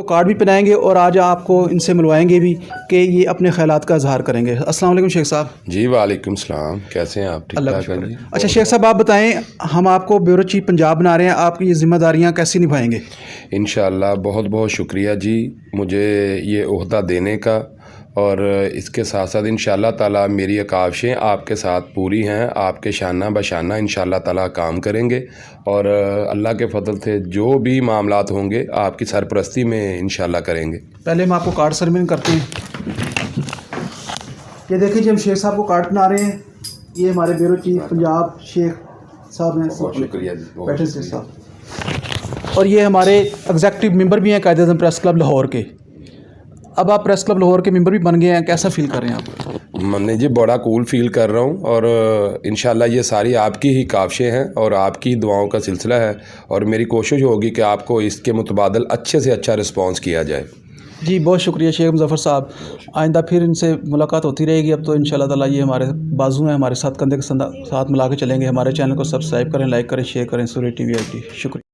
Card भी पहनाएंगे और आज आपको इनसे मिलवाएंगे भी कि ये अपने ख्यालात का इजहार करेंगे। अस्सलाम वालेकुम शेख साहब। जी वालेकुम सलाम, कैसे हैं आप? ठीक अल्लाह का ठाक हैं शुक्र जी। है। अच्छा शेख साहब, आप बताएं, हम आपको ब्यूरो चीफ पंजाब बना रहे हैं, आपकी ये जिम्मेदारियां कैसे निभाएंगे? इंशाअल्लाह बहुत बहुत शुक्रिया जी मुझे ये ओहदा देने का, और इसके साथ साथ इंशाअल्लाह ताला मेरी काविशें आपके साथ पूरी हैं, आपके शाना बशाना इंशाअल्लाह ताला काम करेंगे और अल्लाह के फजल से जो भी मामलात होंगे आपकी सरपरस्ती में इंशाअल्लाह करेंगे। पहले हम आपको कार्ड सरमिन करते हैं। ये देखिए जी, हम शेख साहब को कार्ड बना रहे हैं। ये हमारे ब्यूरो चीफ पंजाब शेख साहब हैं। बहुत शुक्रिया जी, बहुत बैठे शेख साहब। और ये हमारे एग्जेक्टिव मेंबर भी हैं कायदे-ए-आज़म प्रेस क्लब लाहौर के। अब आप प्रेस क्लब लाहौर के मेंबर भी बन गए हैं, कैसा फील कर रहे हैं आप? मैंने जी बड़ा कूल फील कर रहा हूँ, और इंशाल्लाह ये सारी आपकी ही काविशें हैं और आपकी दुआओं का सिलसिला है, और मेरी कोशिश होगी कि आपको इसके मुतबादल अच्छे से अच्छा रिस्पॉन्स किया जाए। जी बहुत शुक्रिया शेख मुज़फ़्फ़र साहब। आइंदा फिर इनसे मुलाकात होती रहेगी। अब तो इंशाल्लाह ताला ये हमारे बाजू हैं, हमारे साथ कंधे के साथ मिला के चलेंगे। हमारे चैनल को सब्सक्राइब करें, लाइक करें, शेयर करें। सूर्य टीवी IT। शुक्रिया।